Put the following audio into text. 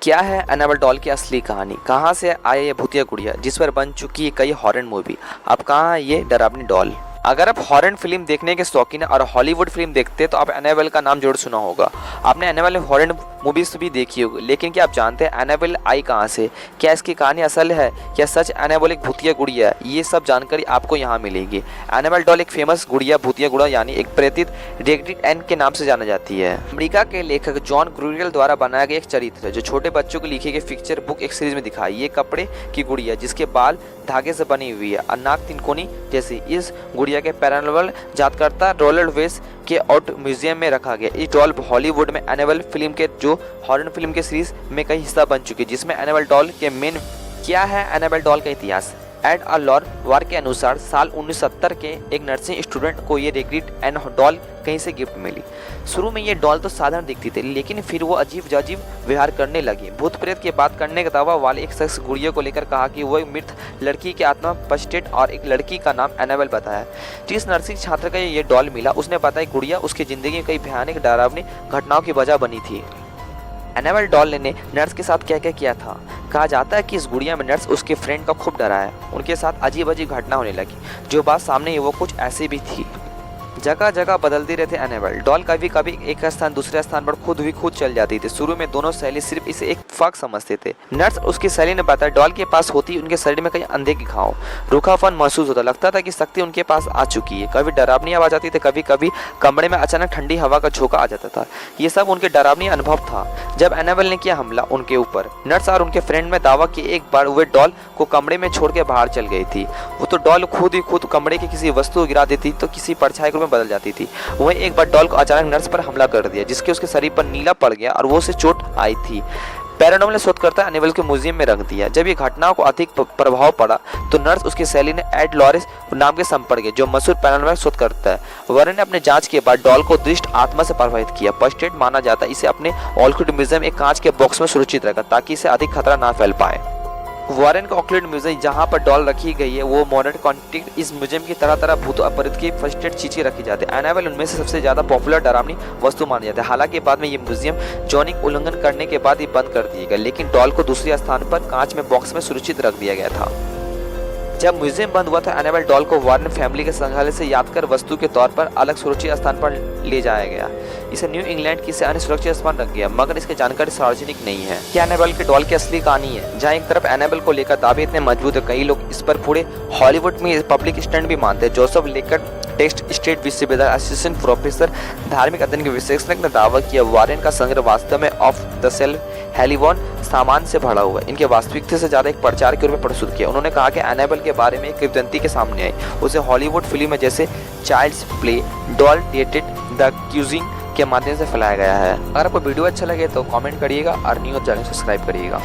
क्या है Annabelle doll की असली कहानी? कहाँ से आया ये भूतिया गुड़िया जिस पर बन चुकी है कई हॉरर मूवी? अब कहाँ है ये डरावनी डॉल? अगर आप हॉरर फिल्म देखने के शौकीन है और हॉलीवुड फिल्म देखते हैं तो आप एनाबेल का नाम जरूर सुना होगा। आपने एनाबेल हॉरर मूवीज भी देखी होगी, लेकिन क्या आप जानते हैं एनाबेल आई कहाँ से? क्या इसकी कहानी असल है? क्या सच एनाबेल एक भूतिया गुड़िया है? ये सब जानकारी आपको यहाँ मिलेगी। एनाबेल डॉल एक फेमस गुड़िया, भूतिया गुड़िया यानी एक प्रेरित रेग्डिट एन के नाम से जाना जाती है। अमेरिका के लेखक जॉन ग्रुरियल द्वारा बनाया गया एक चरित्र है जो छोटे बच्चों को लिखी गई पिक्चर बुक एक सीरीज में दिखाई। ये कपड़े की गुड़िया जिसके बाल धागे से बनी हुई है और नाक तिनकोनी जैसी। इस गुड़िया के पैरानॉर्मल जातकर्ता रोनाल्ड वेस के आर्ट म्यूजियम में रखा गया। इस डॉल हॉलीवुड में एनाबेल फिल्म के जो हॉरर फिल्म के सीरीज में कई हिस्सा बन चुकी है, जिसमें एनाबेल डॉल के मेन। क्या है एनाबेल डॉल का इतिहास? एड अ लॉर वार के अनुसार साल 1970 के एक नर्सिंग स्टूडेंट को ये रेग्डिट एन डॉल कहीं से गिफ्ट मिली। शुरू में ये डॉल तो साधारण दिखती थी, लेकिन फिर वो अजीब व्यवहार करने लगी। भूत प्रेत की बात करने का दावा वाले एक शख्स गुड़िया को लेकर कहा कि वो एक मृत लड़की की आत्मा पस्टेट और एक लड़की का नाम एनाबेल बताया। जिस नर्सिंग छात्र का ये डॉल मिला उसने बताया गुड़िया उसकी जिंदगी में कई भयानक डरावनी घटनाओं की वजह बनी थी। एनाबेल डॉल ने नर्स के साथ क्या क्या किया था? कहा जाता है कि इस गुड़िया में नर्स उसके फ्रेंड का खूब डराया। उनके साथ अजीब अजीब घटना होने लगी। जो बात सामने है वो कुछ ऐसी भी थी। जगह जगह बदलती रहती एनाबेल डॉल। कभी कभी एक स्थान दूसरे स्थान पर खुद चल जाती थी। शुरू में दोनों सहेली सिर्फ इसे एक फर्क समझते थे। नर्स उसकी सहेली ने बताया डॉल के पास होती उनके शरीर में कई अंधे की घाव, रूखापन महसूस होता। लगता था कि शक्ति उनके पास आ चुकी है। कभी डरावनी आवाज आती थी, कभी कभी कमरे में अचानक ठंडी हवा का झोंका आ जाता था। ये सब उनके डरावनी अनुभव था। जब एनाबेल ने किया हमला उनके ऊपर, नर्स और उनके फ्रेंड में दावा कि एक बार वे डॉल को कमरे में छोड़ के बाहर चल गई थी। वो तो डॉल खुद कमरे की किसी वस्तु को गिरा देती तो किसी परछाई में बदल जाती थी। वहीं एक बार डॉल को अचानक नर्स पर हमला कर दिया, जिसके उसके शरीर पर नीला पड़ गया और वो उसे चोट आई थी। पैरानॉर्मल शोधकर्ता एनाबेल के म्यूजियम में रख दिया। जब ये घटनाओं को अधिक प्रभाव पड़ा तो नर्स उसकी सहेली ने एड लॉरिस नाम के संपर्क गए, जो मशहूर पैरानॉर्मल शोधकर्ता है। वरन ने अपने जांच के बाद डॉल को दृष्ट आत्मा से प्रभावित किया। पस्टेट माना जाता है। इसे अपने ऑक्लैंड म्यूजियम एक कांच के बॉक्स में सुरक्षित रखा ताकि इसे अधिक खतरा ना फैल पाए। वॉरेन का ऑकलैंड म्यूजियम जहाँ पर डॉल रखी गई है वो मॉडर्न कॉन्टेक्ट। इस म्यूजियम की तरह भूत अपरित की फर्स्ट चीजें रखी जाती है। एनाबेल उनमें से सबसे ज्यादा पॉपुलर डरावनी वस्तु मानी जाती है। हालांकि बाद में ये म्यूजियम जोनिक उल्लंघन करने के बाद ही बंद कर दिया गया, लेकिन डॉल को दूसरे स्थान पर कांच में बॉक्स में सुरक्षित रख दिया गया था। जब म्यूजियम बंद हुआ था एनाबेल डॉल को वॉरेन फैमिली के संग्रहालय से यादगार वस्तु के तौर पर अलग सुरक्षित स्थान पर ले जाया गया। इसे न्यू इंग्लैंड की से अन्य सुरक्षित स्थान रख गया, मगर इसकी जानकारी सार्वजनिक नहीं है। क्या एनाबेल के डॉल की असली कहानी है? जहाँ एक तरफ एनाबेल को लेकर दावे इतने मजबूत है, कई लोग इस पर पूरे हॉलीवुड में पब्लिक स्टैंड भी मानते हैं। जोसेफ लेकर टेक्स्ट स्टेट विश्वविद्यालय असिस्टेंट प्रोफेसर धार्मिक अध्ययन के विशेषज्ञ ने दावा किया वॉरेन का संग्रह वास्तव में ऑफ द सेल्फ हेलिवॉन सामान से भरा हुआ है। इनके वास्तविकता से ज्यादा एक प्रचार के रूप में प्रस्तुत किया। उन्होंने कहा कि एनाबेल के बारे में एक किंवदंती के सामने आई। उसे हॉलीवुड फिल्म में जैसे Child's Play, doll dated, the conjuring के माध्यम से फैलाया गया है। अगर आपको वीडियो अच्छा लगे तो कमेंट करिएगा और न्यूज़ चैनल सब्सक्राइब करिएगा।